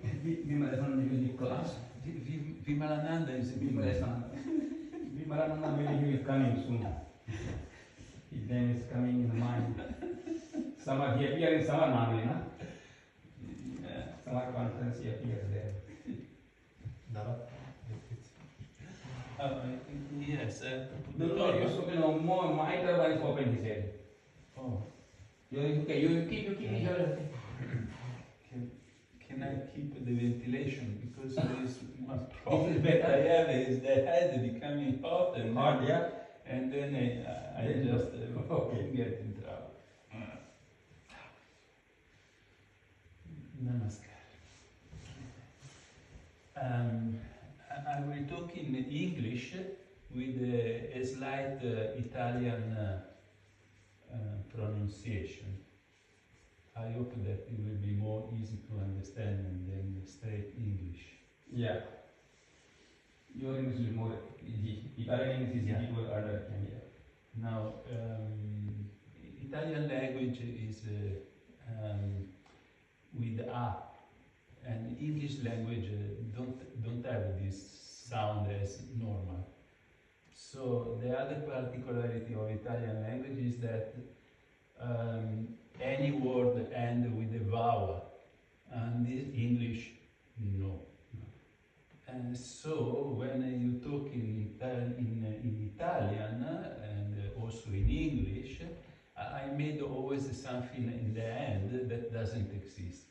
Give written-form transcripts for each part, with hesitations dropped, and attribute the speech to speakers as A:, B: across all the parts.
A: Vimaleshananda music class.
B: Vimaleshananda is a
A: Vimaleshananda. Vimaleshananda, maybe he is coming soon. His name is coming in the mind. Summer, he appears in summer normally, no?
B: Yeah.
A: Summer conference, he appears there.
C: Dada?
B: Yes.
A: No, you should know more. My turban is open, he said.
B: Oh.
A: Okay, you keep each other.
B: Can I keep the ventilation? Because there is one problem
A: This is
B: that
A: better.
B: I have is the head becoming hot and
A: Hot, yeah?
B: and then I
A: Then
B: just
A: okay.
B: get in trouble. Namaskar. I will talk in English with a slight Italian pronunciation. I hope that it will be more easy to understand than straight English.
A: Yeah. Your English is more easy. Italian English is easy to understand, yeah.
B: Now, Italian language is with A, and English language don't have this sound as normal. So the other particularity of Italian language is that any word ends with a vowel, and in English, no. And so when you talk in Italian and also in English, I made always something in the end that doesn't exist.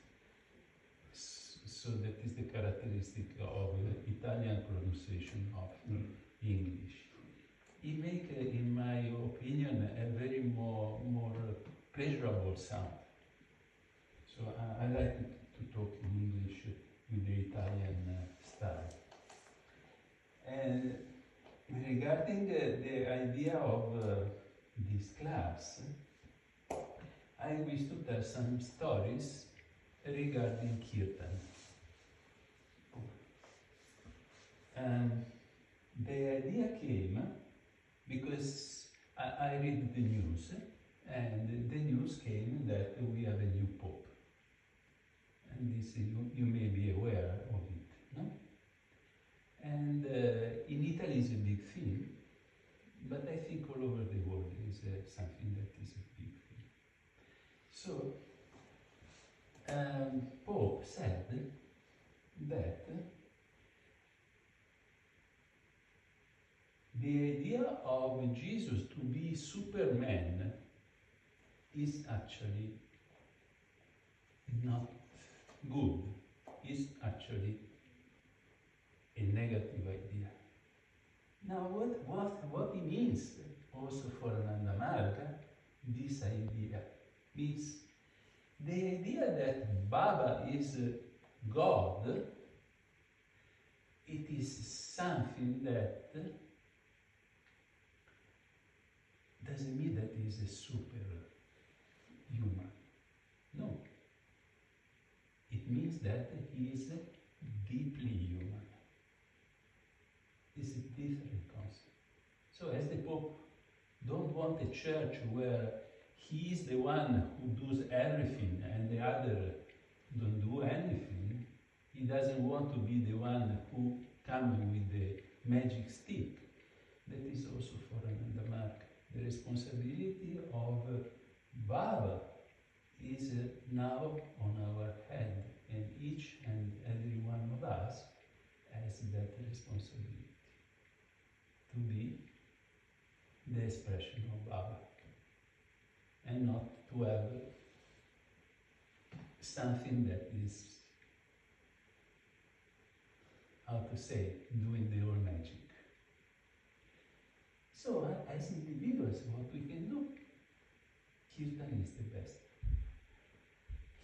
B: So that is the characteristic of Italian pronunciation of English. It makes, in my opinion, a very more pleasurable sound. So I like to talk in English with the Italian style. And regarding the idea of this class, I wish to tell some stories regarding Kiirtan. The idea came because I read the news, and the news came that we have a new pope. And this you may be aware of it, no? And in Italy is a big thing, but I think all over the world is something that is a big thing. So, Pope said that the idea of Jesus to be Superman is actually not good, is actually a negative idea. Now what it means also for Ánanda Marga, this idea means the idea that Baba is God, it is something that doesn't mean that he is a super human. No. It means that he is deeply human. It's a different concept. So as the Pope don't want a church where he is the one who does everything and the other don't do anything, he doesn't want to be the one who comes with the magic stick. That is also for Ánanda Marga. The responsibility of Baba is now on our head, and each and every one of us has that responsibility to be the expression of Baba, and not to have something that is, how to say, doing the whole magic. So, as individuals, what we can do? Kiirtan is the best.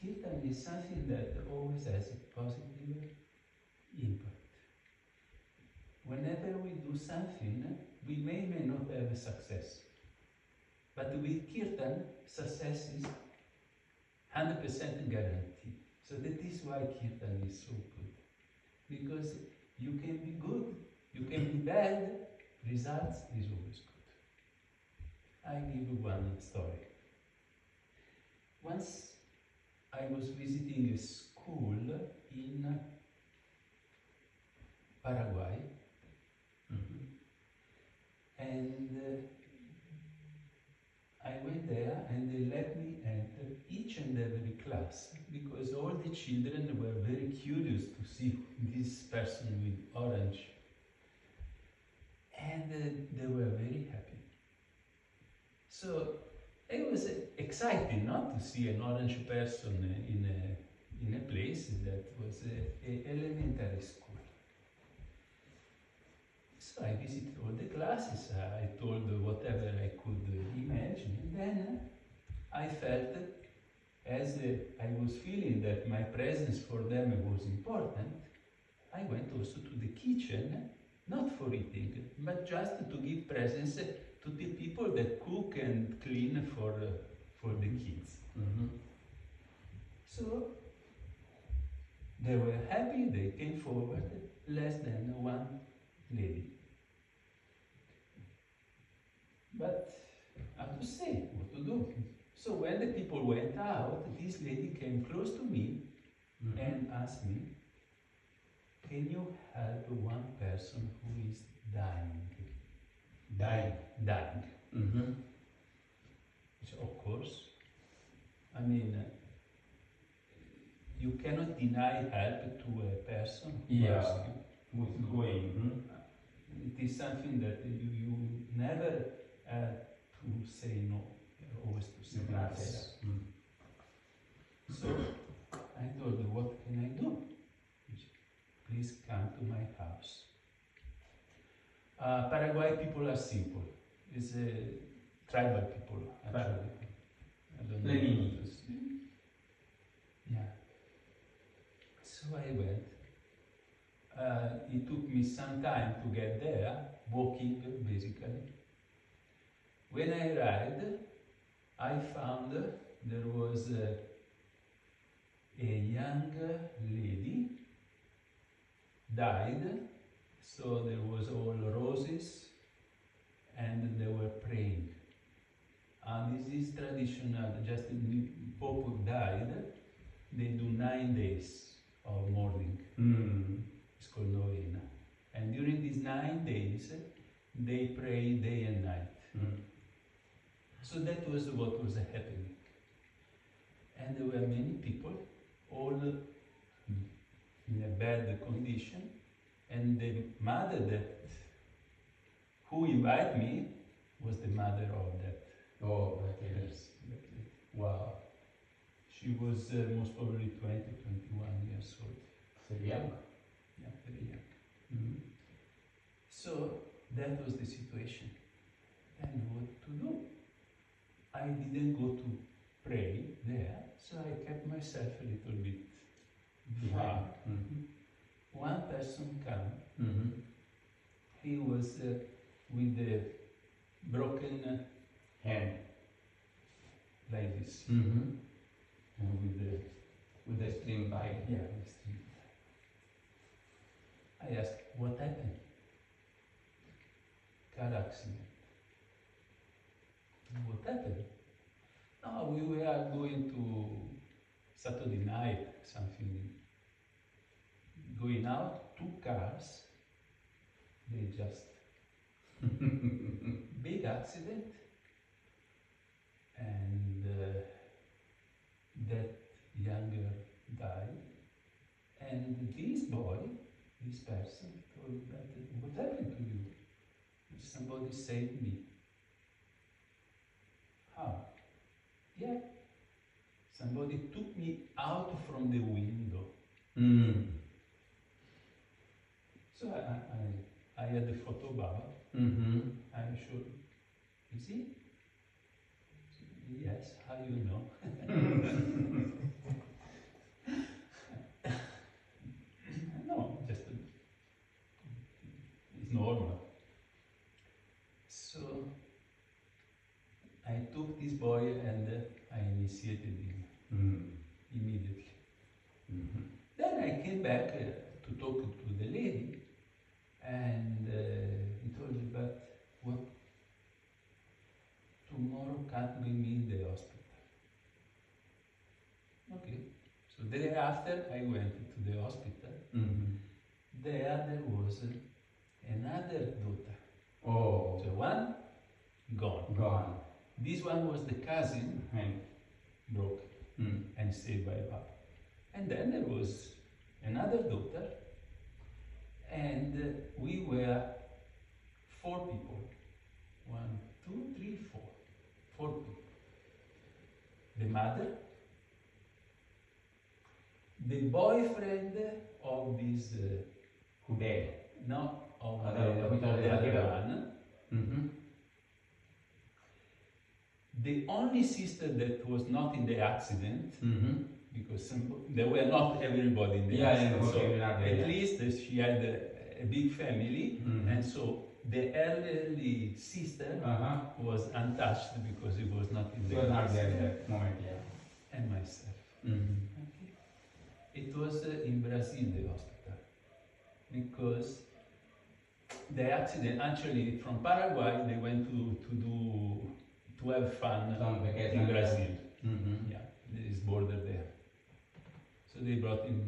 B: Kiirtan is something that always has a positive impact. Whenever we do something, we may not have a success. But with Kiirtan, success is 100% guaranteed. So that is why Kiirtan is so good. Because you can be good, you can be bad, results is always good. I give you one story. Once I was visiting a school in Paraguay, and I went there and they let me enter each and every class because all the children were very curious to see this person with orange, and they were very happy. So it was exciting, not to see an orange person in a place that was an elementary school. So I visited all the classes, I told whatever I could imagine, and then I felt, as I was feeling that my presence for them was important, I went also to the kitchen, not for eating, but just to give presence to the people that cook and clean for the kids. So they were happy, they came forward, less than one lady. But I have to say what to do. So when the people went out, this lady came close to me and asked me, can you help one person who is dying? Dying. Which, of course, I mean, you cannot deny help to a person who asks you.
A: Who's going.
B: It is something that you never to say no, always to say yes. So I told her, what can I do? Please come to my house. Paraguay people are simple. It's a tribal people, actually. I don't know. Yeah. So I went. It took me some time to get there, walking basically. When I arrived, I found there was a young lady died, so there was all roses and they were praying. And this is traditional, just when Pope died, they do 9 days of mourning. It's called novena. And during these 9 days, they pray day and night. So that was what was happening. And there were many people, all in a bad condition, and the mother who invited me was the mother of that.
A: Oh, okay.
B: Yes.
A: Wow.
B: She was most probably 20, 21 years old.
A: So young.
B: Yeah, very young. So that was the situation. And what to do? I didn't go to pray there, so I kept myself a little bit far. One person came. He was with the broken
A: Hand.
B: like this,
A: And
B: with
A: the string by.
B: the string. I asked, what happened? Car accident. What happened? No, we were going to Saturday night, something. Going out, 2 cars, they just big accident, and that young girl died, and this boy, this person, told that, what happened to you? Somebody saved me. How? Yeah, somebody took me out from the window. So I had the photo Baba. I showed, you see? Yes, how you know? No, just it's normal. So I took this boy and I initiated him immediately. Then I came back to talk to the lady, and he told me, but what? Tomorrow can't bring me in the hospital. Okay. So the day after, after I went to the hospital, there was another daughter.
A: Oh.
B: So one, gone.
A: Gone.
B: This one was the cousin, and broken, and saved by Papa. And then there was another daughter, and we were 4 people. 1, 2, 3, 4. 4 people. The mother, the boyfriend of this,
A: who died?
B: no, of
A: The
B: the other one, the only sister that was not in the accident, because there were not everybody in the accident, so at least she had a big family, and so the elderly sister was untouched because it was not in the accident.
A: At that moment, yeah.
B: And myself. Okay. It was in Brazil, the hospital, because the accident, actually from Paraguay, they went to have fun in Brazil. Yeah, there is border there. So they brought him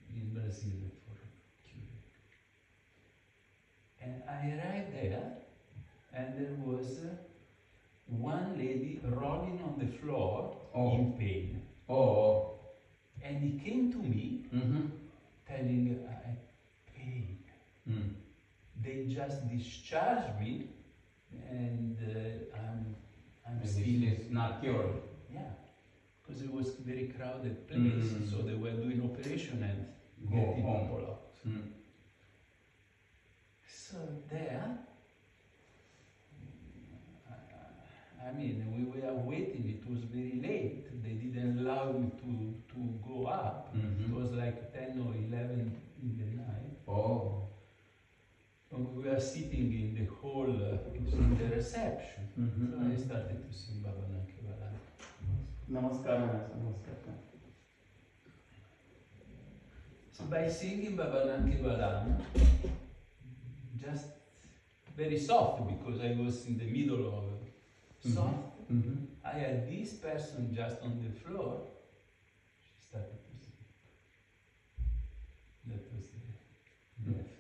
B: in Brazil for curing. And I arrived there, and there was one lady rolling on the floor in pain.
A: Oh.
B: And he came to me, telling I had pain. They just discharged me, and I'm still.
A: It's not cured.
B: Yeah, because it was a very crowded place, so they were doing operation and getting people out. So there, I mean, we were waiting. It was very late. They didn't allow me to go up. It was like 10 or 11 in the night.
A: Oh.
B: And we were sitting in the hall, in the reception. So I started to sing Baba Kevalam.
A: Namaskar, Namaskar.
B: So by singing Baba Kevalam, just very soft, because I was in the middle of soft, I had this person just on the floor. She started to sing. That was the effect.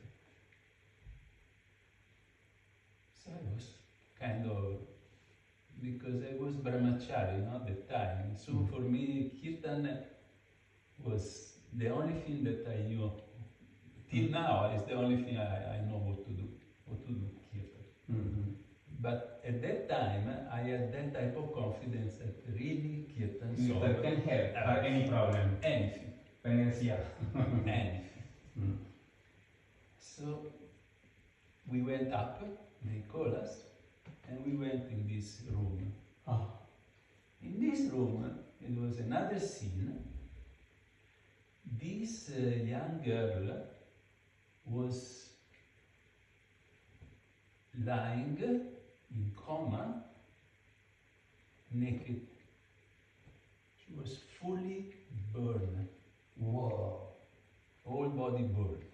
B: So I was kind of, because I was brahmachari at the time, so for me Kiirtan was the only thing that I knew. Till now, is the only thing I know what to do Kiirtan. But at that time, I had that type of confidence that really Kiirtan
A: can help any problem.
B: Anything. Anything. So we went up, they called us, and we went in this room. In this room, it was another scene. This young girl was lying in coma, naked. She was fully burned.
A: Whoa.
B: Whole body burned.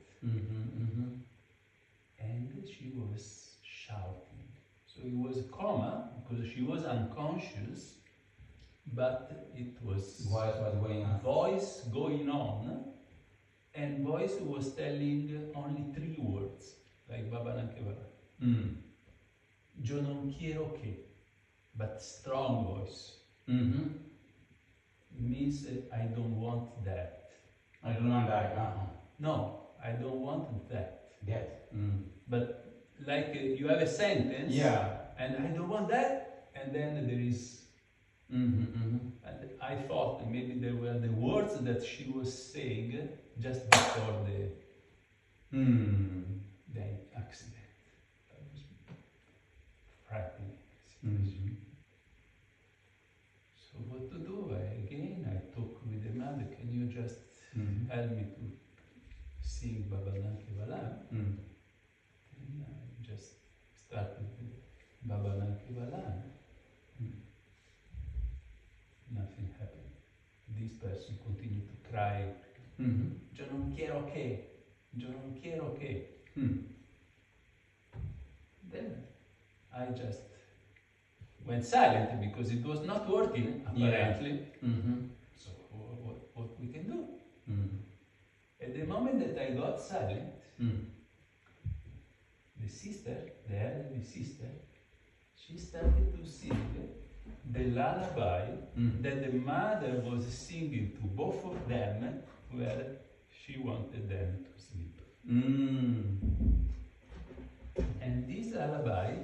B: And she was shouting. So it was a coma because she was unconscious, but it was voice going on, and voice was telling only 3 words, like Baba Kevalam. Yo non quiero que, but strong voice. It means I don't want that.
A: I don't want that.
B: No, I don't want that.
A: That.
B: But like you have a sentence, and I don't want that, and then there is. And I thought maybe there were the words that she was saying just before the accident. That was frightening situation. So what to do? I talked with the mother. Can you just help me to sing Baba Kevalam? And I just started with Baba Kevalam. Nothing happened. This person continued to cry. Yo non quiero que. Yo non quiero que. Then I just went silent because it was not working apparently. So what we can do? At the moment that I got silent, the sister, the elderly sister, she started to sing the lullaby that the mother was singing to both of them where she wanted them to sleep. And this lullaby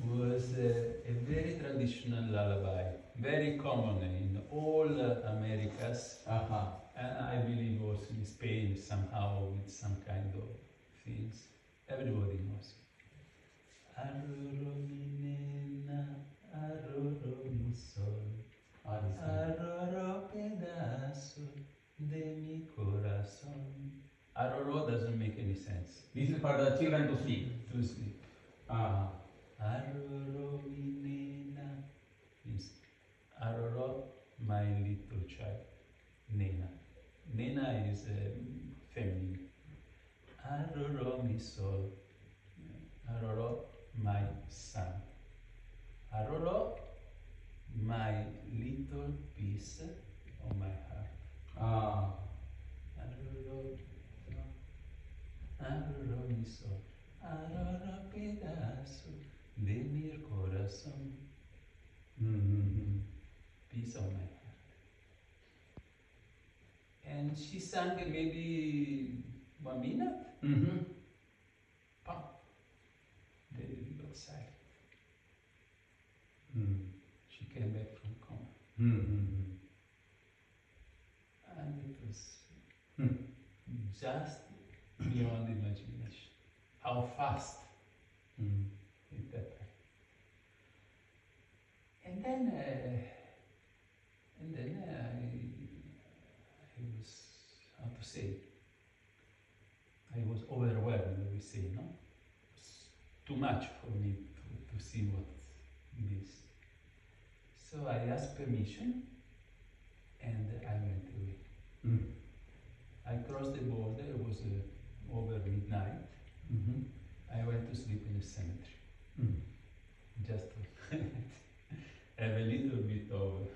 B: was a very traditional lullaby, very common in all Americas, and I believe also in Spain somehow with some kind of things. Everybody knows. Arroro mi nena, arroro mi sol, arroro pedazo de mi corazón. Arroro doesn't make any sense.
A: This is for the children to sleep.
B: To sleep. Arroro mi nena means arroro, my little child. Nena. Nena is feminine. Arroro mi sol. Arroro, my son. Arroro, my little piece of my heart. Arroro, arroro mi sol. Arroro pedazo de mi corazón. Piece of my heart. And she sang maybe 1 minute. Pop. Then we got silent. She came back from coma. And it was just beyond imagination. How fast it happened. And then I was, how to say, I was overwhelmed, we say, no? It was too much for me to see what this. So I asked permission and I went away. I crossed the border, it was over midnight. I went to sleep in the cemetery. Just to have a little bit of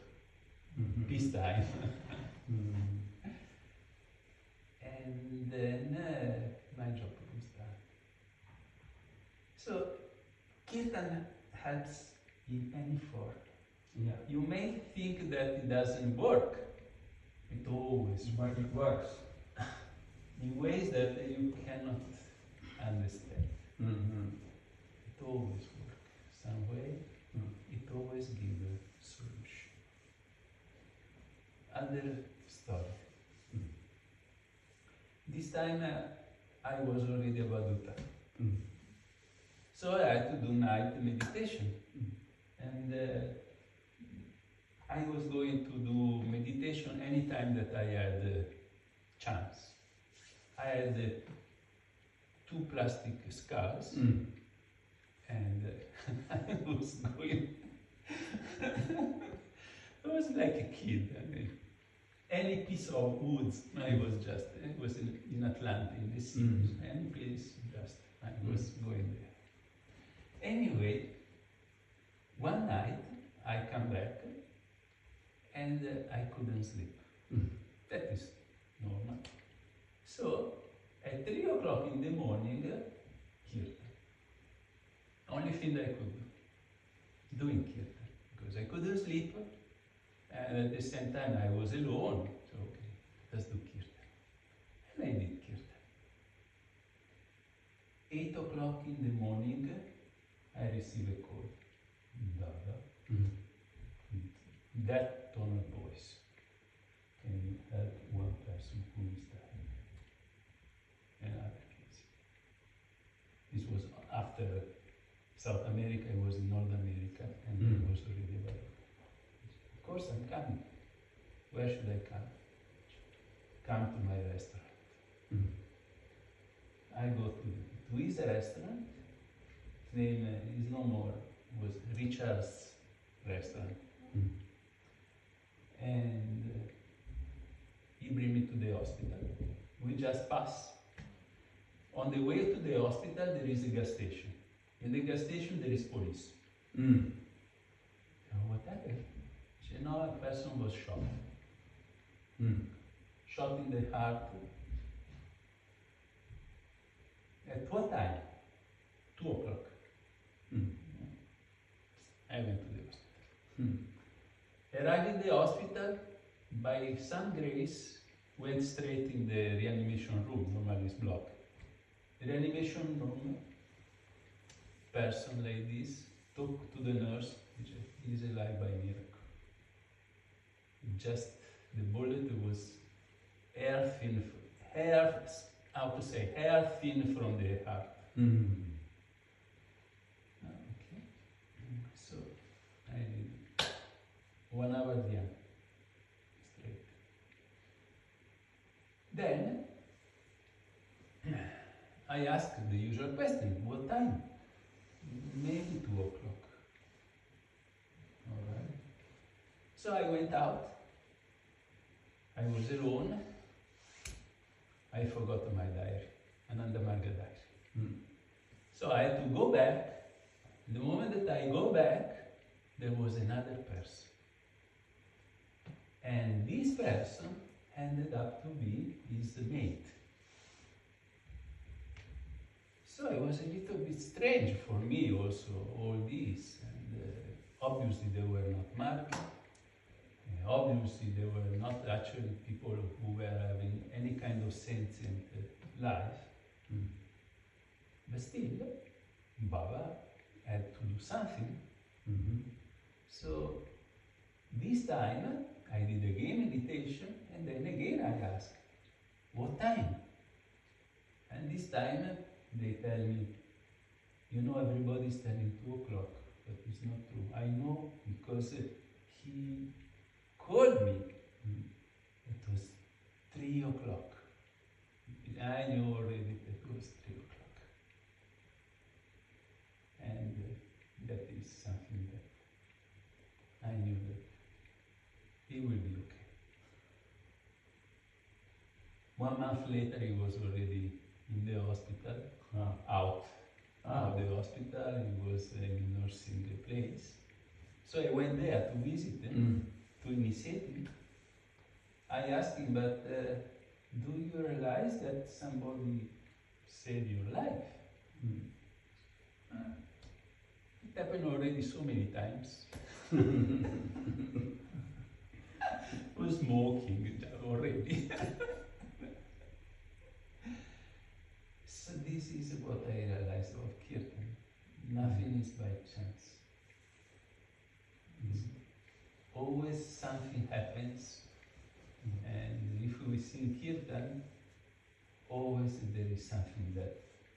B: peace time. And then my job was done. So Kiirtan helps in any form.
A: Yeah.
B: You may think that it doesn't work. It always
A: But it works.
B: in ways that you cannot understand. It always works. Some way, it always gives a solution. Other story. This time I was already a Vaduta. So I had to do night meditation. And I was going to do meditation anytime that I had a chance. I had 2 plastic skulls and I was going. I was like a kid. I mean, any piece of woods, I was in Atlanta, in the sea, any place, just I was going there. Anyway, one night I come back and I couldn't sleep. That is normal. So at 3 o'clock in the morning, Kiirtan. Only thing I could do, doing Kiirtan, because I couldn't sleep, and at the same time I was alone. So okay, let's do Kiirtan. And I did Kiirtan. 8 o'clock in the morning, I received a call. Dada, that tone of voice. Can you help one person who is dying? Another case. This was after South America, I was in North America, and I was already developed. Of course I'm coming. Where should I come? Come to my restaurant. I go to his restaurant. His name is no more, was Richard's restaurant. And he bring me to the hospital. We just pass. On the way to the hospital, there is a gas station. In the gas station, there is police. What happened? She said, no, a person was shot. Shot in the heart. At what time? 2 o'clock. I went to the hospital. Arrived in the hospital, by some grace, went straight in the reanimation room. Normally it's blocked. The reanimation room, person like this, talked to the nurse, which is alive by miracle. Just the bullet was hair thin from the heart. Okay. So I did 1 hour dhana. Straight. Then I asked the usual question, what time? Maybe 2 o'clock. Alright. So I went out. I was alone. I forgot my diary, Ánanda Marga diary. So I had to go back. The moment that I go back, there was another person. And this person ended up to be his mate. So it was a little bit strange for me also, all this. And obviously they were not married. Obviously they were not actually people who were having any kind of sentient life. But still, Baba had to do something. So this time I did again meditation, and then again I asked, what time? And this time they tell me, you know, everybody's telling 2 o'clock, but it's not true. I know because he called me. It was 3 o'clock. I knew already that it was 3 o'clock. And that is something that I knew that he will be okay. 1 month later he was already in the hospital, out of the hospital. He was in a nursing place. So I went there to visit him, to initiate him. I asked him, but do you realize that somebody saved your life? It happened already so many times. Was smoking already. So this is what I realized about Kiirtan. Nothing is by chance. Always something happens, and if we sing Kiirtan, always there is something that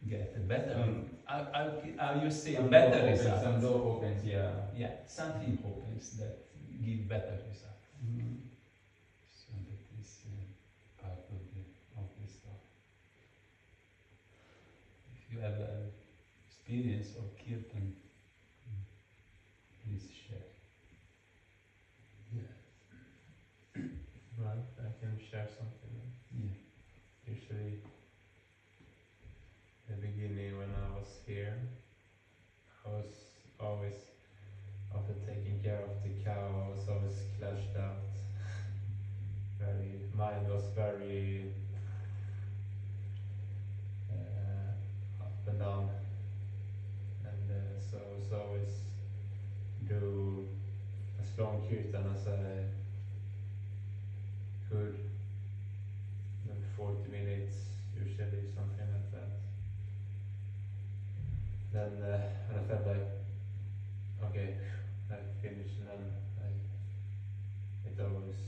B: gets better. How you say better results?
A: Some door opens, yeah.
B: Yeah, something opens that give better results. So that is part of the story. If you have an experience of Kiirtan, please share.
C: Right, I can share something.
B: Yeah.
C: Usually, in the beginning when I was here, I was always, after taking care of the cow, I was always clashed out. Mind was very up and down. And so I was always do as long kirtan as I could, 40 minutes usually, something like that. Then when I felt like, okay, I finished, and then it always,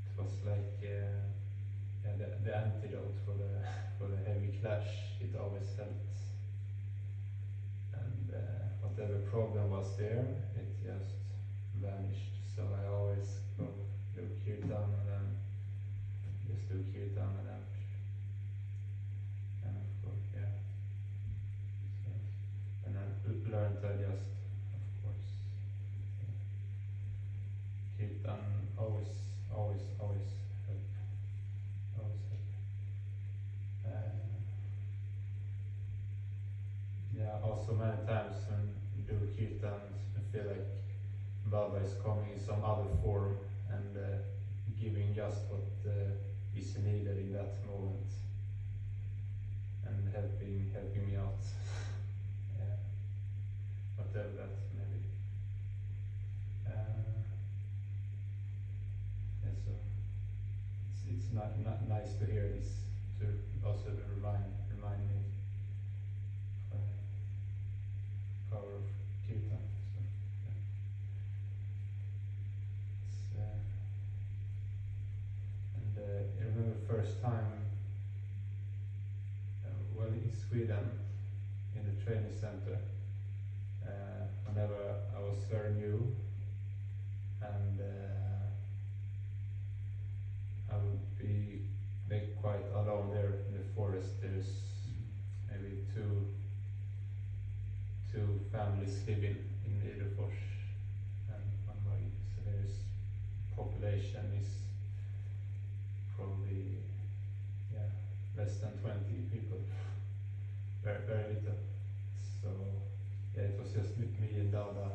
C: it was like the antidote for the heavy clash. It always helped, and whatever problem was there, it just vanished. So I always go do Kiirtan, and then just do Kiirtan, and then of course, yeah. So, and I learned to just, of course, Kiirtan always help. Always help. Yeah, also many times when you do Kiirtan, I feel like Baba is coming in some other form and giving just what is needed in that moment and helping me out. Yeah. Whatever that maybe. Yeah, so it's not nice to hear this, to also remind me power of Kiirtan. So, yeah. And I remember first time, well, in Sweden, in the training center, whenever I was very new, and I would be like quite alone there in the forest. There's maybe two families living in Idefors and Marga. So there's population is probably less than 20 people, very very little. So yeah, it was just me and Dada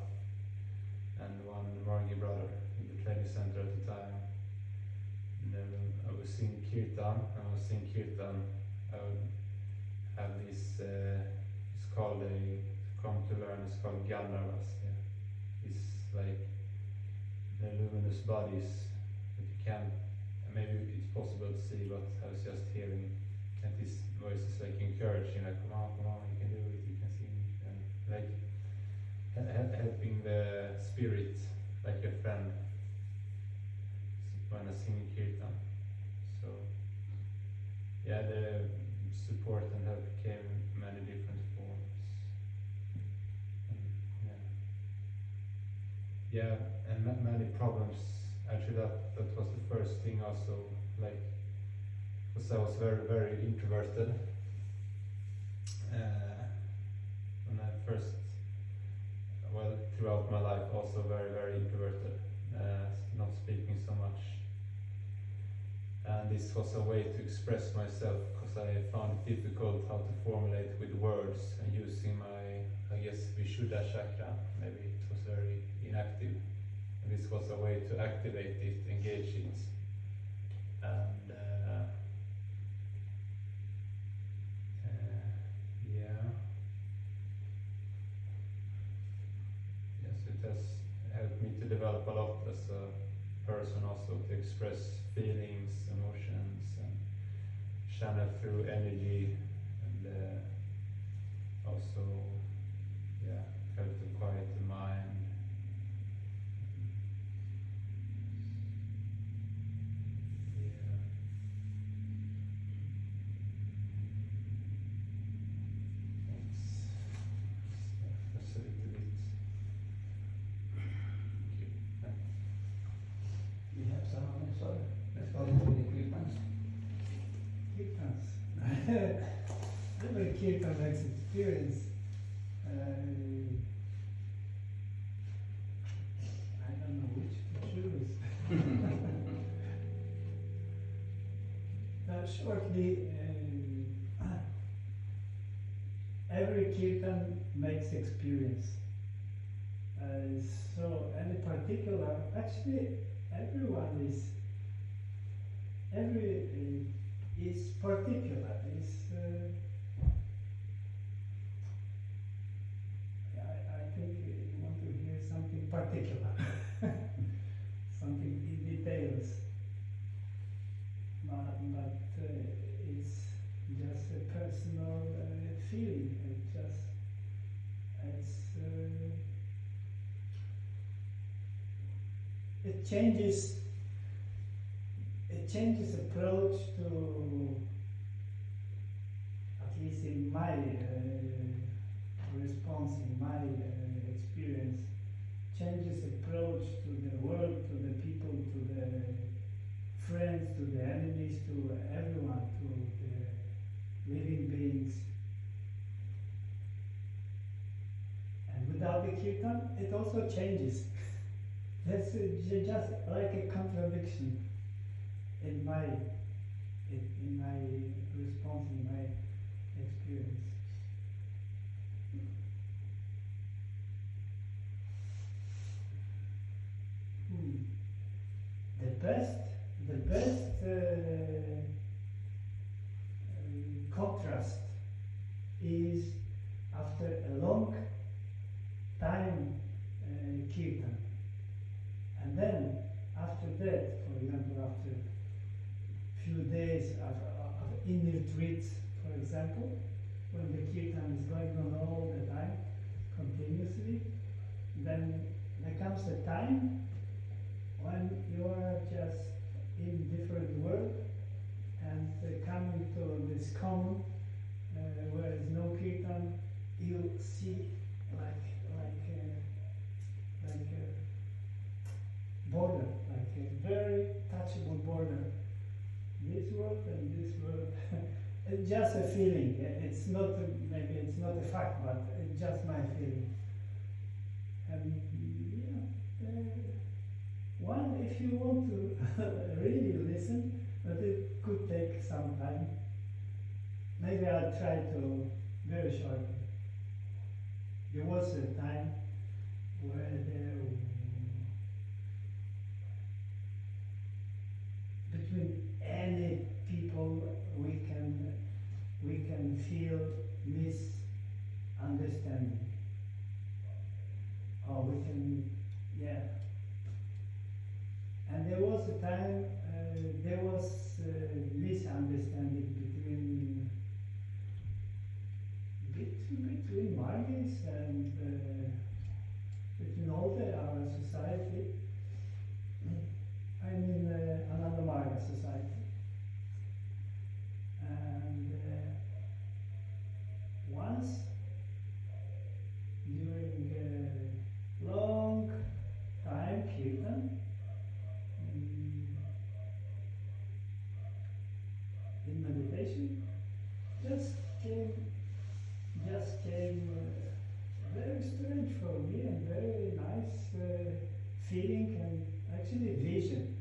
C: and one Margi brother in the training center at the time. And then I was singing Kiirtan, I would have this, it's called it's called Gandharvas. Yeah. It's like the luminous bodies that you can't, maybe it's possible to see, but I was just hearing, and this voice is like encouraging, like come on, you can do it, you can sing, and like helping the spirit, like a friend, when I sing Kiirtan. So yeah, the support and help came in many different forms. And, yeah, and many problems. Actually, that was the first thing also, like, because I was very very introverted when I first, well, throughout my life also very very introverted, not speaking so much. And this was a way to express myself, because I found it difficult how to formulate with words, and using my, I guess, Vishuddha chakra, maybe it was very inactive. And this was a way to activate it, engage it. And yes, it has helped me to develop a lot as a person, also to express feelings, emotions, and channel through energy, and also help to quiet the mind. That's a little bit.
D: We have some Rameshvar. Let's go to the Kiirtans. Kiirtans. Every Kiirtan makes experience. I don't know which to choose. Shortly, every Kiirtan makes experience. So any particular, actually everyone is particular. I think you want to hear something particular, something in details, but it's just a personal feeling. It changes approach to, at least in my response, in my experience, changes approach to the world, to the people, to the friends, to the enemies, to everyone, to the living beings. And without the Kiirtan, it also changes. That's just like a contradiction in my response, in my experience. the best contrast is after a long time kirtan, and then after that, for example, after few days of inner retreats, for example, when the kirtan is going on all the time, continuously, then there comes a time when you are just in different world and coming to this common where there is no kirtan, you see like a border, like a very touchable border. This world and this world. It's just a feeling. It's not maybe it's not a fact, but it's just my feeling. And one, if you want to really listen, but it could take some time. Maybe I'll try to very shortly. There was a time where between any people we can feel misunderstanding. Or we can, And there was a time there was misunderstanding between Margis and between all our society. I mean Ánanda Marga society. And once during a long time kirtan, in meditation, just came very strange for me and very nice feeling and actually vision.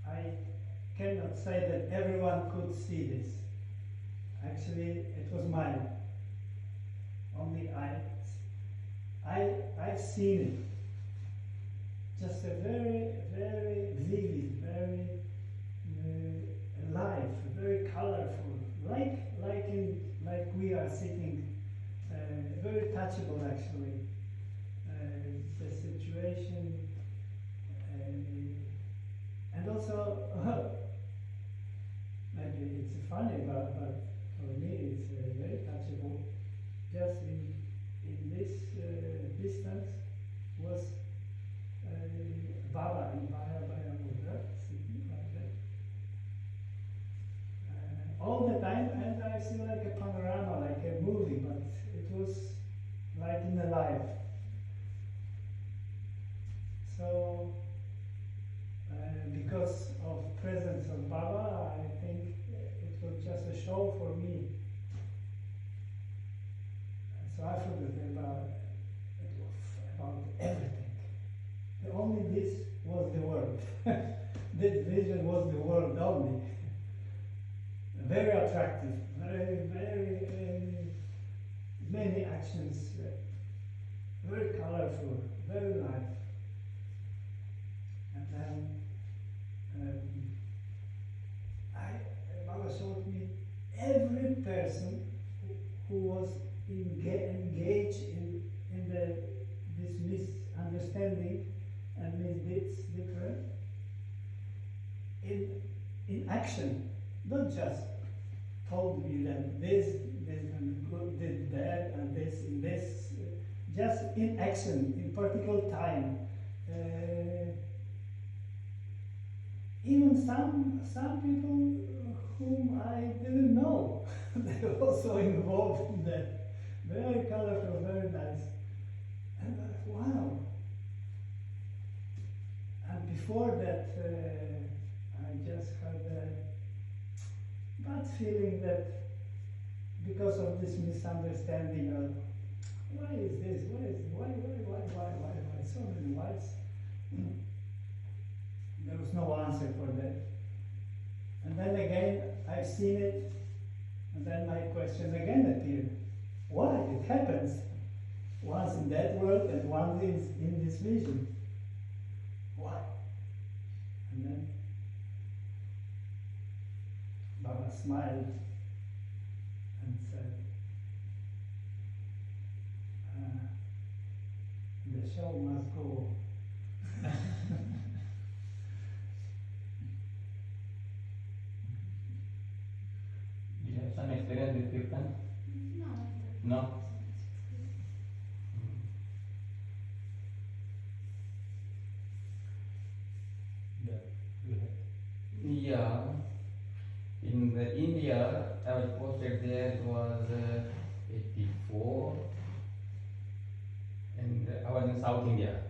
D: I cannot say that everyone could see this. Actually, it was mine. Only I've seen it. Just a very, very vivid, very alive, very colorful, like we are sitting, very touchable actually. The situation, and also maybe it's funny, but for me it's very touchable. Just in this distance was Baba in Baya Mudra sitting like that. All the time, and I see like a panorama, like a movie, but it was like in a life. So, because of presence of Baba, I think it was just a show for me. So I forgot about everything. Only this was the world. This vision was the world only. Very attractive, very many actions, very colorful, very live. And then Baba showed me every person who was engaged in this misunderstanding and this different in action, not just told me that this and good did that and this in this, just in action, in particular time. Even some people whom I didn't know, they were also involved in that. Very colorful, very nice. And I thought, wow. And before that, I just had a bad feeling that because of this misunderstanding of why is this, why so many whys. There was no answer for that. And then again, I've seen it, and then my question again appeared. Why? It happens once in that world and once in this vision. And then Baba smiled and said, the show must go on.
A: You have some experience with Kiirtan?
E: No.
A: No?
B: Yeah, go ahead.
A: Yeah. In the India, I was posted there, it was 84, and I was in South India.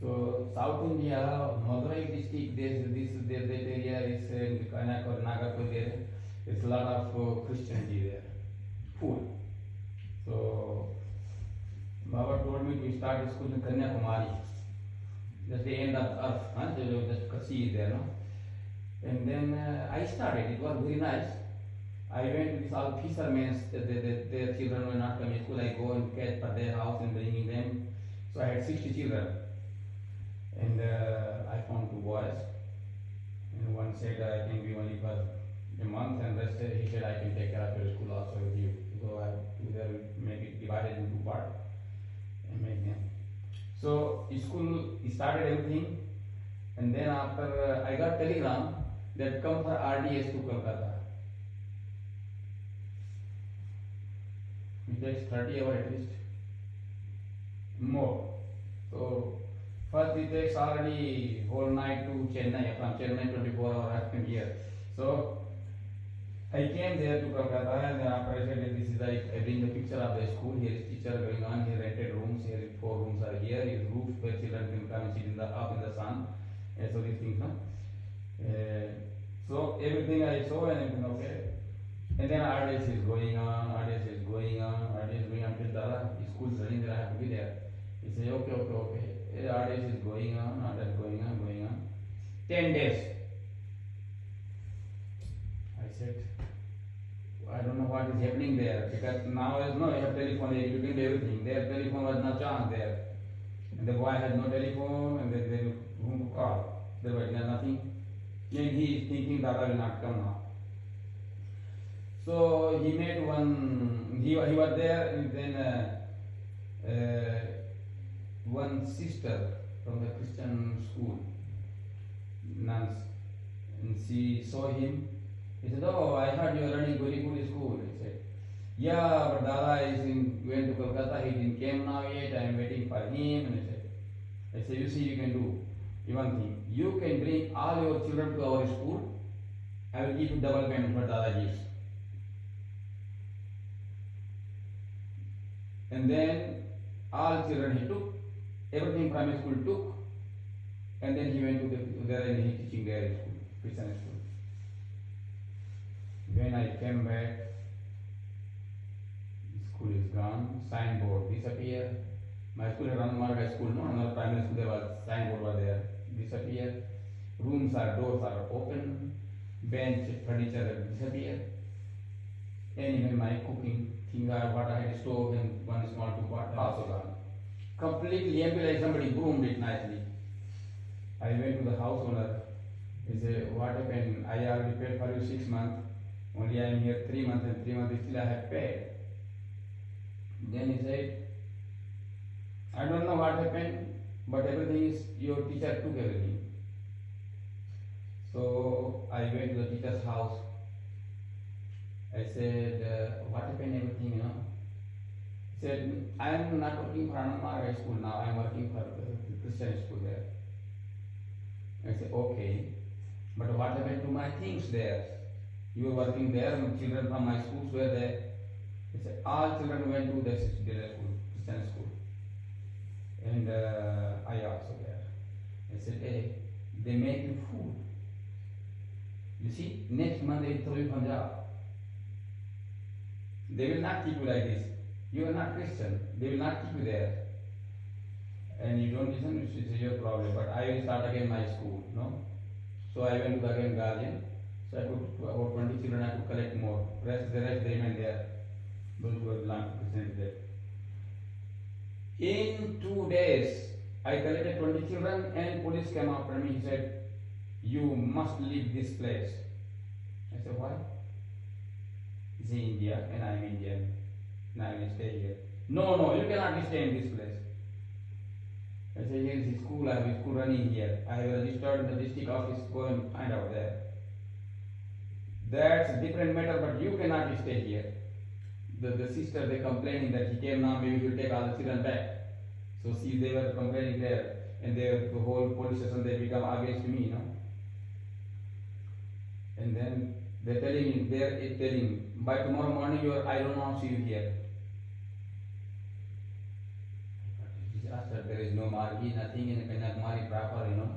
A: So South India, Madurai district, that area is in Kanak or Nagapur there. There's a lot of Christianity there, full. So Baba told me to start a school in Kanyakumari. That's the end of the earth, huh? Just Kasi is there, no? And then I started. It was very nice. I went to this all fishermen. Their children were not coming to school. I go and catch for their house and bringing them. So I had 60 children. And I found 2 boys. And one said I can be only for a month, and rest he said I can take care of your school also with you. So I will make it divided into 2 parts and make them. So school started everything, and then after I got telegram that come for RDS to Kolkata. It takes 30 hours at least, more. So first it takes already whole night to Chennai. From Chennai 24 hours I came here. So I came there to Kolkata, and then after I said this is like I bring the picture of the school. Here is teacher going on. Here rented rooms. Here 4 rooms are here. Here is roof where children can come and sit in the up in the sun. So these things, no. So everything I saw and everything okay. And then RDS is going on. RDS is going on. RDS is going on until Dada school is running there. I have to be there. He said okay. RDS is going on. RDS going on. 10 days. I said, I don't know what is happening there, because now you have telephone, you can do everything. Their telephone was not chance there. And the boy had no telephone, and then they whom to call. There was nothing. And he is thinking Dada will not come now. So he made one, he was there, and then one sister from the Christian school, nuns, and she saw him. He said, oh, I heard you are running very good school. He said, yeah, but Dada is going to Kolkata. He didn't came now yet. I am waiting for him. And I said, you see, you can do one thing. You can bring all your children to our school. I will give you double payment for Dada gives. And then all children he took, everything from his school took, and then he went to there and he teaching there in school, Christian school. When I came back, the school is gone, signboard disappeared. My school had Ánanda Marga school, no, another primary school, there was signboard was there, disappeared. Doors are open, bench, furniture disappeared. And even my cooking thing, what I had stove and one small 2 pot also gone. Completely empty, like somebody broomed it nicely. I went to the house owner. He said, what happened? I already paid for you 6 months. Only I am here 3 months, and 3 months still I have paid. Then he said, I don't know what happened, but everything is, your teacher took everything. So I went to the teacher's house. I said, what happened, everything, you know? He said, I am not working for Ánanda Marga school now, I am working for the Christian school there. I said, okay, but what happened to my things there? You were working there, and children from my schools were there. He said, all children went to the school, Christian school. And I also there. I said, hey, they make you food. You see, next month they will throw you from job. They will not keep you like this. You are not Christian. They will not keep you there. And you don't listen, it's your problem. But I will start again my school, no? So I went to the again guardian. So I could, about 20 children, I could collect more. The rest they remain there. Those who belong to Christianity there. In 2 days, I collected 20 children, and police came after me. He said, you must leave this place. I said, why? He said, India, and I'm Indian, and I will stay here. No, you cannot stay in this place. I said, here is school, I have a school running here. I have registered in the district office, go and find out there. That's a different matter, but you cannot stay here. The sister, they complaining that he came now, maybe he'll take all the children back. So see, they were complaining there, and the whole police station, they become against me, you know. And then they're telling, by tomorrow morning, I don't want to see you here. Disaster, there is no Margi, nothing in Kanyakumari proper, you know.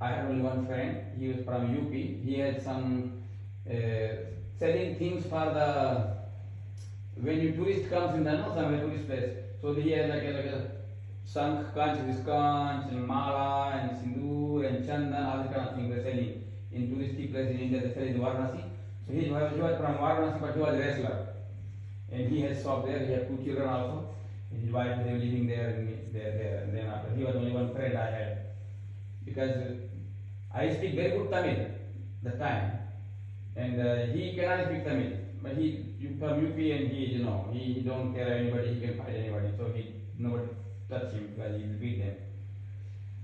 A: I had only one friend, he was from UP, he had some selling things for the, when you tourist comes in the, no, some tourist place, so he had like a Sankh, Kanch, and Mala, and Sindoor, and Chandan, all these kind of things they're selling in touristic place in India, they sell in Varanasi. So he was from Varanasi, but he was a wrestler. And he had shop there, he had 2 children also. And his wife, they were living there, and then after, he was only one friend I had. Because I speak very good Tamil that time, and he cannot speak Tamil, but he from UP, and he, you know, he don't care anybody, he can fight anybody, so he nobody touch him because he will beat them.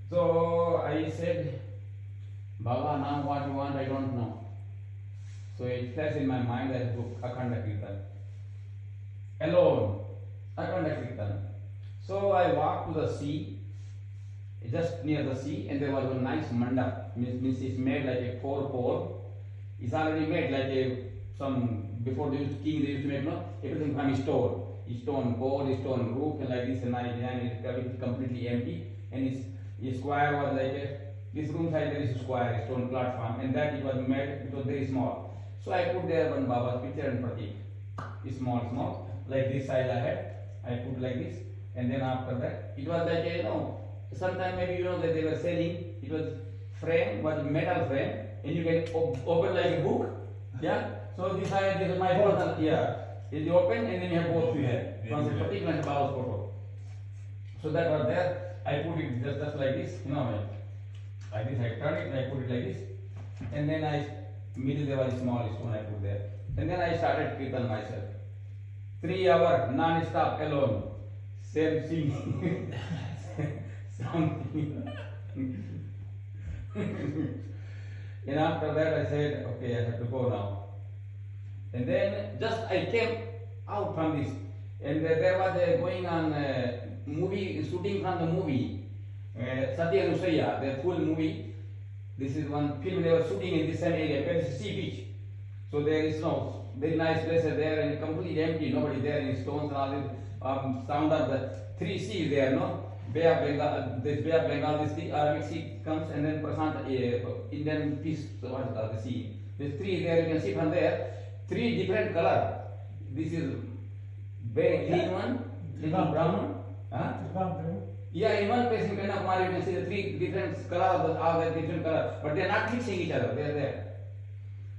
A: So I said, Baba, now what you want, I don't know. So it flashed in my mind that book, Akhanda Kiirtan. Alone, Akhanda Kiirtan. So I walked to the sea, just near the sea, and there was a nice mandap, means it's made like a 4-pole. It's already made like before the king they used to make, no, everything from stone pole, stone roof, and like this, and I designed it completely empty, and its square was like this room side there is a square stone platform, and that it was made, it was very small. So I put there one Baba's picture and pratik. It's small, like this size I had, I put like this, and then after that, it was like a, you know, sometimes maybe you know that they were selling, it was frame, was metal frame, and you can open like a book, yeah. So this is my personal, yeah. It's open, and then you have both here, from the particular Baba's photo. So that was there. I put it just like this, you know, like this. I turn it and I put it like this, and then middle there was a small stone I put there, and then I started Kiirtan myself. 3 hours non-stop alone, same thing. Something. And after that I said, okay, I have to go now. And then just I came out from this, and there was going on movie, shooting from the movie, Satya Nusaya, the full movie. This is one film they were shooting in this same area, where it's sea beach. So there is no very nice places there, and completely empty, nobody there, in stones and all this, sound of the 3 seas there, no? Bay of Bengal, this Bay of Bengal, this the Arabic Sea comes, and then Prasant, Indian Peace, so what is called the sea. There's 3 there, you can see from there, 3 different color. This is very green one, this is brown one. Huh? Yeah, in one place in Kanyakumari you can see the 3 different colors, all the different colors, but they are not mixing each other, they are there.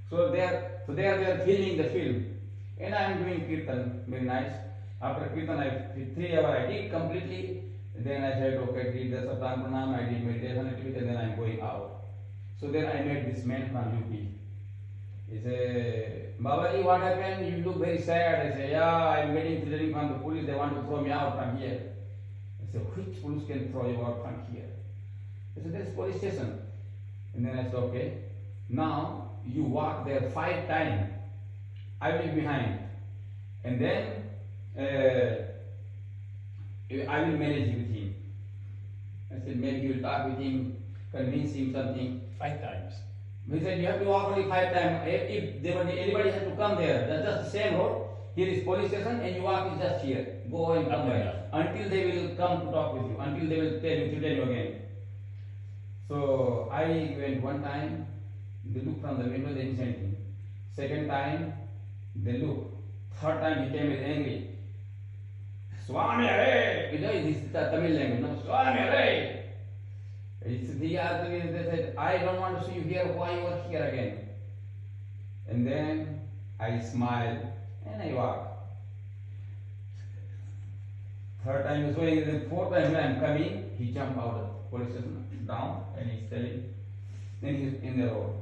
A: So they are filming the film. And I am doing Kiirtan, very nice. After Kiirtan, 3 hours I did completely. Then I said, okay, did the Satang Pranam, I did meditation activity, and then I am going out. So then I met this man from UP. He said, Babaji, what happened? You look very sad. I said, yeah, I am getting threatening from the police, they want to throw me out from here. I said, which police can throw you out from here? I said, there is police station. And then I said, okay, now you walk there 5 times. I will be behind. And then I will manage with him. I said, maybe you will talk with him, convince him something.
B: 5 times.
A: He said, you have to walk only 5 times. If anybody has to come there, that's just the same road. Here is police station, and you walk is just here. Go and come back. Until they will come to talk with you, until they will tell you again. So I went 1 time, they look from the window, they didn't say anything. 2nd time, they look. 3rd time he came with angry. Swami Hare! You know, this is the Tamil language, no? Swami Hare! They said, I don't want to see you here, why you are here again? And then I smiled and I walked. 3rd time he was going, the 4th time when I am coming, he jumped out of the police station down, and he's telling, Then he's in the road.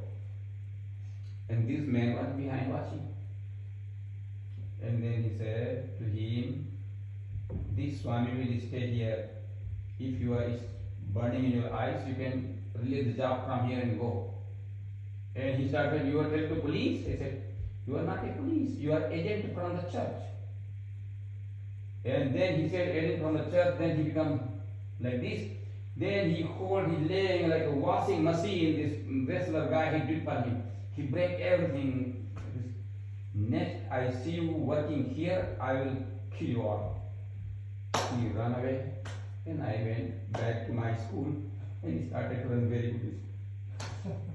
A: And this man was behind watching. And then he said to him, this Swami will stay here. If you are burning in your eyes, you can release the job from here and go. And he started, you are telling to police? He said, you are not a police, you are agent from the church. And then he said, agent from the church, then he become like this. Then he laying like a washing machine, this wrestler guy, he did for him. He break everything. Next, I see you working here, I will kill you all. He ran away, and I went back to my school, and he started to run very good.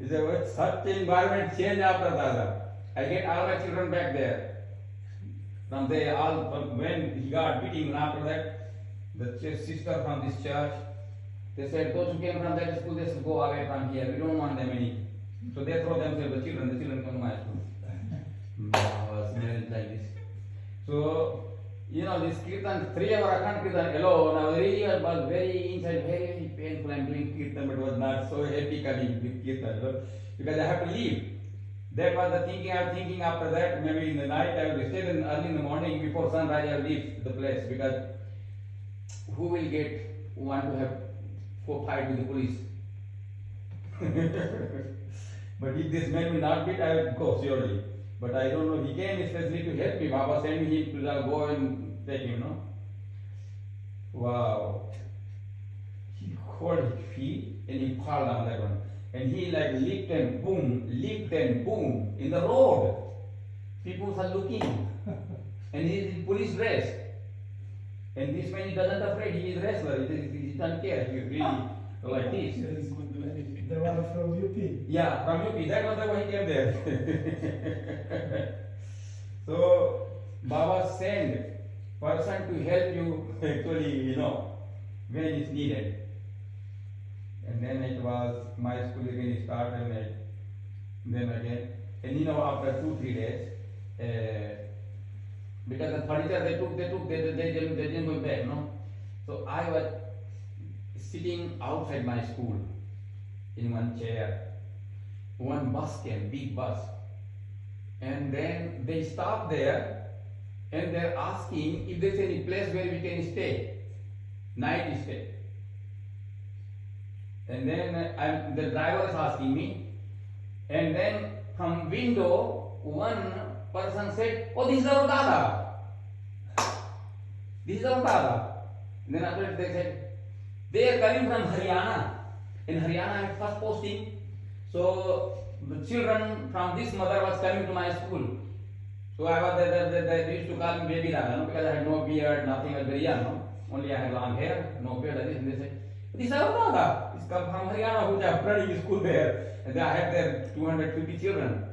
A: He said, well, such environment change after Dada. I get all my children back there. From there, when he got beating, and after that, the sister from this church, they said, those who came from that school, they should go away from here. We don't want them any. So they throw themselves, the children come to my school. Was married like this. So, this Kiirtan, 3 hour Akhand Kiirtan alone, I was very inside, very painful. I'm doing Kiirtan, but was not so happy coming with Kiirtan, because I have to leave. That was the thinking. I was thinking after that, maybe in the night I will stay, then early in the morning before sunrise I will leave the place, because who will want to have fight with the police? But if this man will not beat, I will go surely. But I don't know, he came especially to help me. Baba sent me him to go and take him, no? Wow. He caught his feet and he fell down that one. And he like leaped and boom in the road. People are looking. And he is in police dress. And this man, he doesn't afraid, he is wrestler, he doesn't care, he really like this.
D: The one from UP?
A: Yeah, from UP, that was why he came there. So, Baba sent person to help you actually, when it's needed. And then it was, my school again started, and then again, and after 2-3 days, because the furniture they didn't go back, no? So I was sitting outside my school in one chair. One bus came, big bus. And then they stopped there and they're asking if there's any place where we can stay, night stay. And then the driver is asking me, and then from window, one person said, oh, this is our Dada. This is our Dada. And then after they said, they are coming from Haryana. In Haryana I had first posting. So the children from this mother was coming to my school. So I was they used to call me baby Dada, because I had no beard, nothing, I was very young, no? Only I had long hair, no beard, and they said, this is our Dada. It's come from Haryana, who are running school there. And I had there 250 children.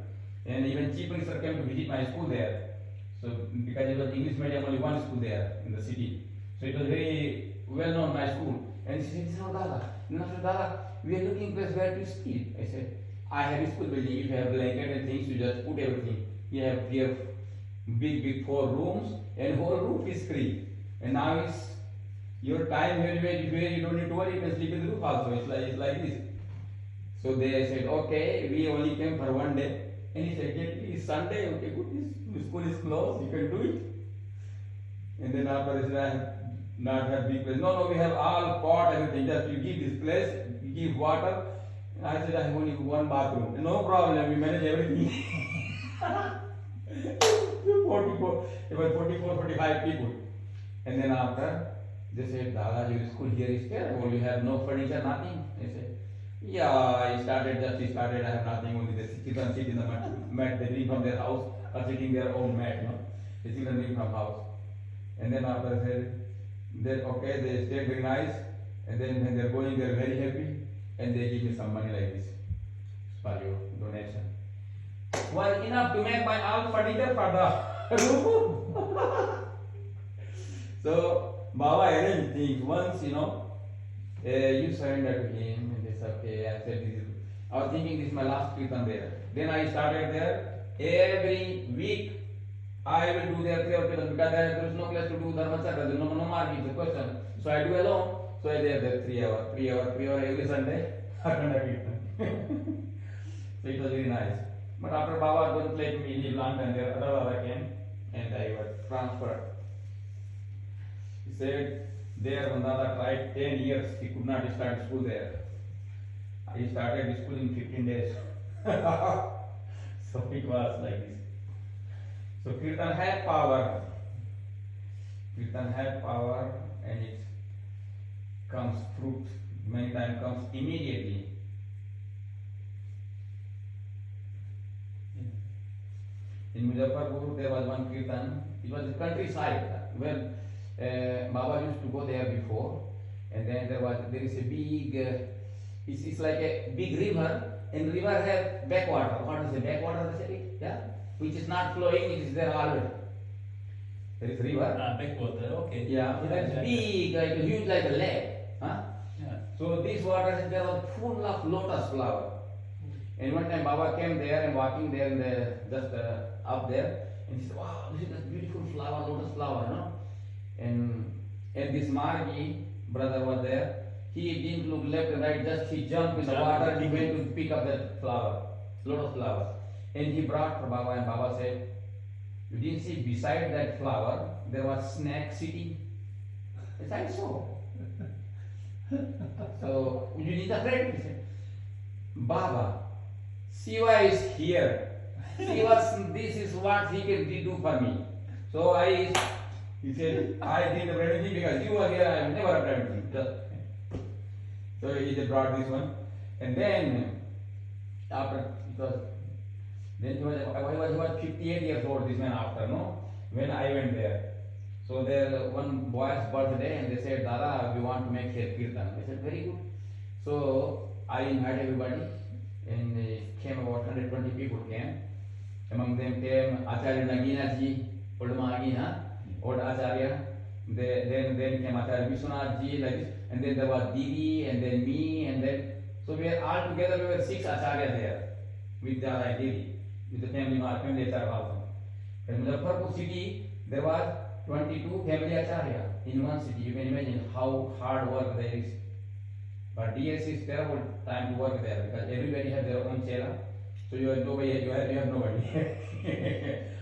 A: And even chief minister came to visit my school there. So because it was English medium, only one school there in the city. So it was very well known, my school. And she said, this is our Dada. And after Dada, we are looking place where to sleep. I said, I have a school building. If you have blanket and things, you just put everything. We have big 4 rooms, and whole roof is free. And now it's your time where you don't need to worry, you can sleep in the roof also. It's like this. So they said, okay, we only came for 1 day. And he said, it's Sunday, okay, good, this school is closed, you can do it. And then after he said, I have not have big place. No, we have all pot, everything, just you give this place, you give water. And I said, I have only 1 bathroom. And no problem, we manage everything. 45 people. And then after, they said, Dada, your school here is terrible, you have no furniture, nothing. I said, yeah, I started, I have nothing, only the children sit in the mat, they bring from their house, or sitting their own mat, no? The children bring from house. And then after I said, okay, they stayed very nice, and then when they're going, they're very happy, and they give me some money like this for your donation. Was enough to make my all furniture for the room. So, Baba arranged things. Once, you surrender to him, and they said, okay, I said, I was thinking this is my last Kiirtan there. Then I started there. Every week, I will do there 3 hours because there is no place to do dharma chakra, there is no mark is the question. So I do alone. So I there 3 hours every Sunday. Akhanda Kiirtan. So it was very nice. But after Baba don't let me live long, and there other Baba came, and I was transferred. He said, there when Dada tried 10 years, he could not start school there. He started school in 15 days. So it was like this. So Kiirtan had power. Kiirtan had power, and it comes fruit, many times comes immediately. In Muzaffarpur there was one Kiirtan. It was a countryside. Well, Baba used to go there before, and then there is a big, it's like a big river, and river have backwater. What is the backwater? Yeah, which is not flowing. It is there already. There is river.
B: Backwater. Okay.
A: Yeah, so that's big, like a huge, like a lake. Huh?
B: Yeah.
A: So this water there was full of lotus flower. And one time Baba came there and walking there in the just up there, and he said, "Wow, this is a beautiful flower, lotus flower, no?" And this Margi brother was there. He didn't look left and right, just he jumped in the water and he went to pick up that flower, lotus flower. And he brought for Baba, and Baba said, "You didn't see beside that flower there was snake sitting?" I said, "I saw." So you need a friend. He said, "Baba, Shiva is here. This is what he can do for me." So he said, "I did the pregnancy because you were here, I have never pregnancy." So he just brought this one. And then, after it was, then he was 58 years old, this man after, no? When I went there. So there one boy's birthday, and they said, "Dada, we want to make here Kiirtan." I said, "Very good." So I invited everybody, and came about 120 people came. Among them came Acharya Nagina ji, old Mahagina, old Acharya. Then came Acharya Vishwanath ji, like this. And then there was Didi, and then me, and then, so we were all together, we were 6 Acharyas there, with Dada and Didi, with the family Acharya also. In Muzaffarpur city, there was 22 family Acharya in one city. You can imagine how hard work there is. But DS is terrible time to work there, because everybody has their own chela. So you have nobody, you have nobody.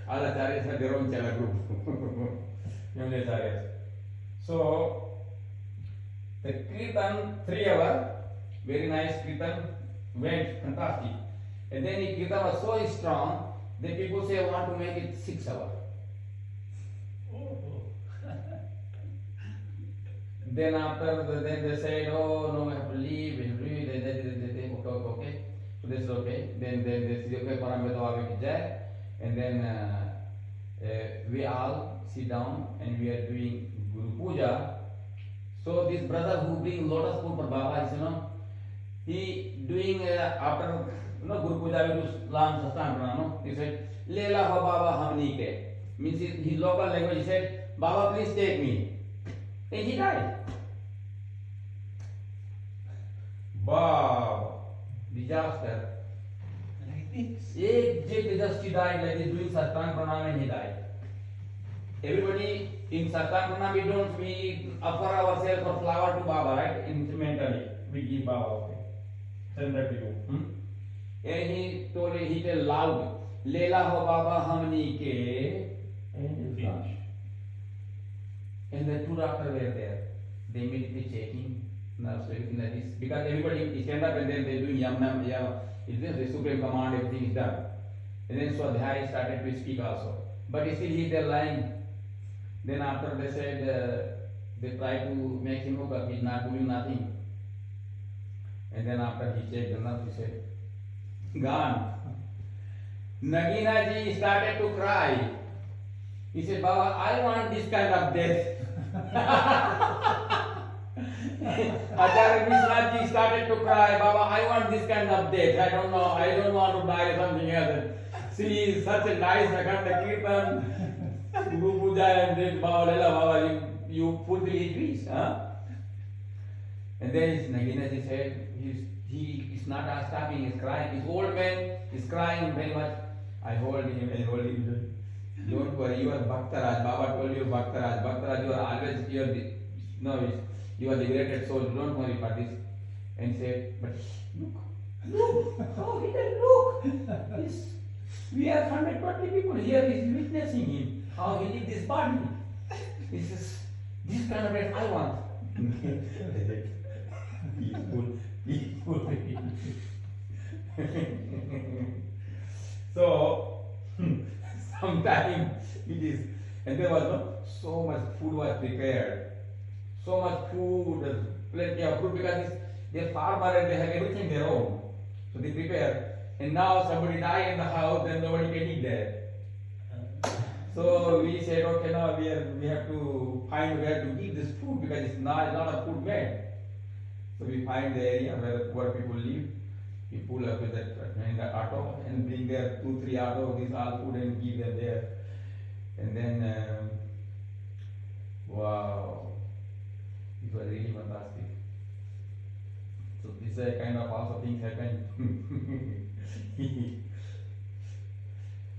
A: All Acharyas have their own chela group. Family Acharyas. So the Kiirtan 3 hours, very nice Kiirtan, went fantastic. And then the Kiirtan was so strong, then people say, "I want to make it 6 hours." Then after, then they said, "Oh no, I have to leave." They say, okay. So they said, okay. Then they said, "Okay, Paramvedavage Jai." And then we all sit down and we are doing Guru Puja. So this brother who bring lotus food for Baba, he doing after Guru Puja we do long sastanga, no? He said, "Lela ho Baba hamni ke." Means his local language. He said, "Baba, please take me." And he died. Wow, disaster.
B: Like this.
A: Just he died like this, doing Satang Pranam, and he died. Everybody in Satang Pranam, we offer ourselves for flower to Baba, right? Mentally, we give Baba, okay. Send that to you. And he tell loud, "Lela ho Baba hamni ke." And he finished. And the 2 doctors were there. They immediately checking nerves, everything like this. Because everybody stand up and then they do yam. Is this the supreme command, everything is done. And then Swadhyay started to speak also. But still he there lying. Then after they said, they tried to make him look up, he's not doing nothing. And then after he checked the nerves, he said, "Gone." Nagina ji started to cry. He said, "Baba, I want this kind of death." Acharya Vishwanath ji started to cry, "Baba, I want this kind of death. I don't know, I don't want to die something else." See, is such a nice Akhanda Kiirtan, Guru Puja, and then Baba Lela, Baba, you fulfill his wish, huh? And then Nagina ji said, he is not stopping, he's crying. This old man is crying very much. I hold him. "Don't worry, you are Bhaktaraj. Baba told you Bhaktaraj. Bhaktaraj, you are always, you are the greatest soul. Don't worry for this." And he said, "But Look, how he can look. We have 120 people here, he's witnessing him, how he leaves this body. This kind of rest I want. Peaceful. So, sometimes it is, and there was so much food was prepared. So much food, plenty of food, because they're farmer and they have everything their own. So they prepare. And now somebody died in the house and nobody can eat there. So we said, okay, now we have to find where to eat this food, because it's not a lot of food made. So we find the area where poor people live. We pull up with that auto and bring there 2-3 auto of this all food and give them there. And then, wow, it was really fantastic. So this kind of also things happen.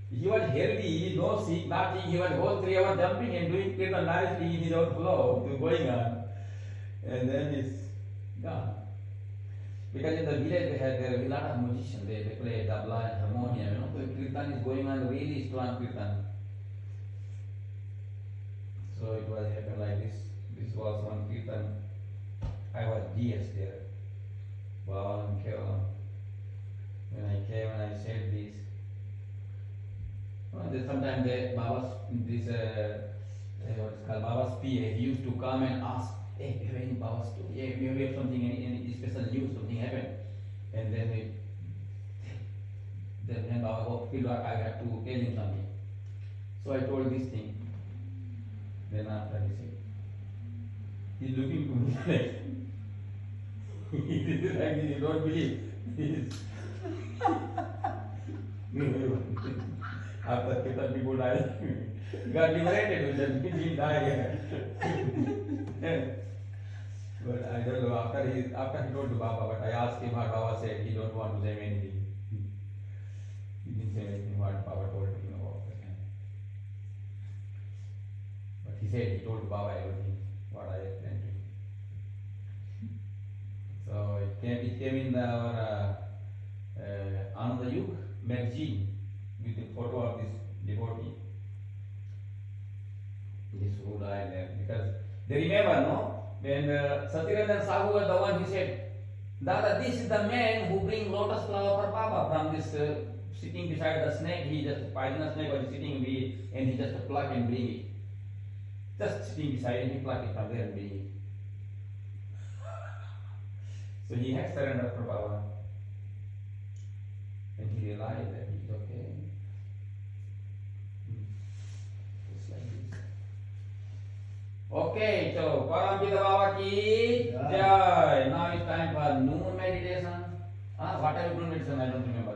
A: He was healthy, no sick, nothing. He was whole 3 hours jumping and doing kirtan nicely in his own flow, going on. And then it's gone. Because in the village they had a lot of musicians, they play tabla and harmonium, so kirtan is going on, really strong kirtan. So it was happened like this. This was one kirtan. I was DS there. Bhavalam, kevalam. When I came and I said this, sometimes Baba's, what's called Baba's PA, he used to come and ask, hey, you have any Baba's story? Hey, you have something, any special news, something happened. And then when Baba feel like I have to tell him something. So I told this thing. Then after he said, he's looking to me like, you don't believe. After Kiirtan people die, got liberated, just didn't die. But I don't know, after he told to Baba, but I asked him what Baba said, he don't want to say anything. He didn't say anything what Baba told him about that. But he said he told Baba everything, what I explained to him. So it came in our Ánanda magazine with the photo of this devotee. This who died there. Because they remember, no? When Satyarandan Sahu was the one who said, Dada, this is the man who brings lotus flower for Baba from this sitting beside the snake. He just, poisonous snake was sitting and he just pluck and bring it. Just sitting beside and he pluck it from there and bring it. So he had surrendered for Baba. And he realized that he's okay. Just like this. Okay, so Parampita Baba ki jai. Now it's time for noon meditation. What are noon meditation? I don't remember.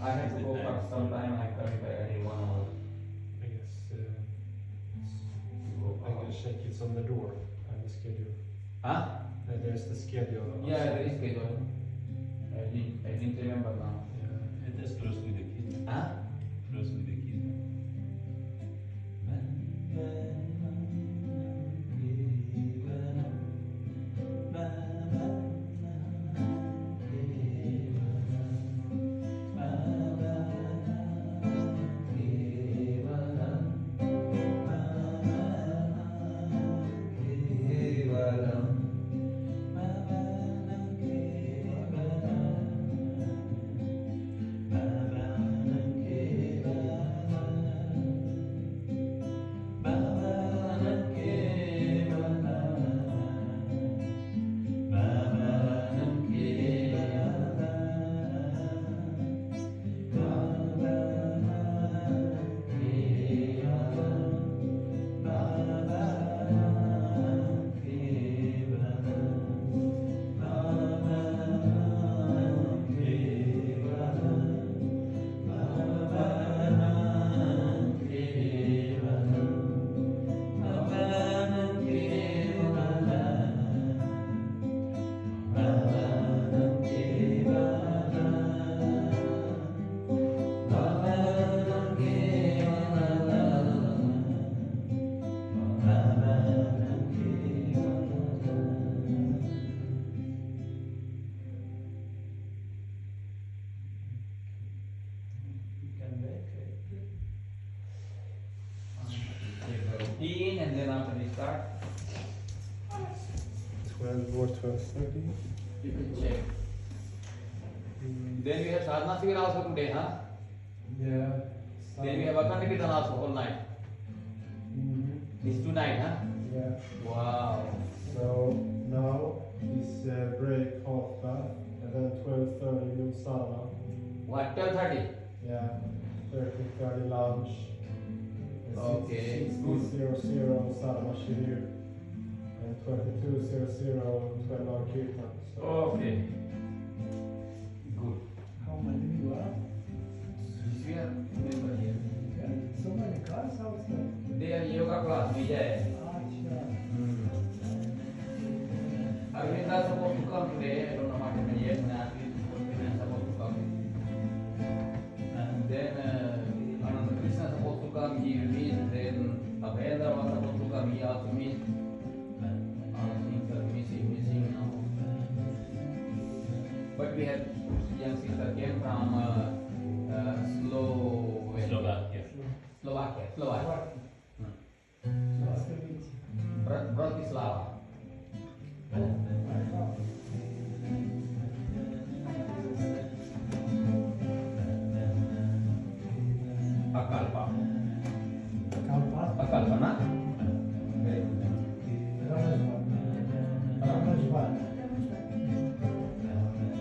A: I have to go for some time. I'm coming back in 1 hour.
C: I guess check it's on the door and the schedule. There's the schedule.
A: Yeah, there is schedule. I didn't remember now.
B: Yeah, it is close with the kids. Close with the kids.
C: 12 or 12:30.
A: You can check. Then we have sadhana figure also today, huh?
C: Yeah.
A: Then we have Akanda Kirtan also all night. It's tonight, huh?
C: Yeah.
A: Wow.
C: So now is break hata, and then 12:30 new sadhana.
A: What, 12:30?
C: Yeah. 13:30 lunch.
A: Okay,
C: 16:00 sadhana shirir. And 22:00 12-hour kiirtan. So
A: Okay. Good.
D: How many you are?
A: We are member here.
D: Yeah, so many cars outside.
A: They are yoga class, Vijay.
D: Acha.
A: Arvinda is supposed to come today. I don't know what happened yet. Arvinda is supposed to come. And then Ananda Krishna is supposed to come. He will meet. Then Abhendra was supposed to come. He also missed. All things are missing now. But we had young sister came from
B: Slovakia.
A: Slovakia.
D: Nice to meet you.
A: Bratislava. Akalpa. Akalpana. Very good.
D: Rameshvar.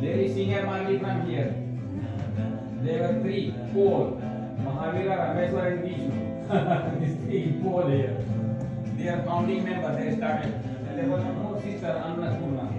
A: There is senior Margi from here. There were three, four. Mahavira, Rameshvar and Vishnu. These three, four there. They are founding members, they started. And there was one more sister, Annapurna.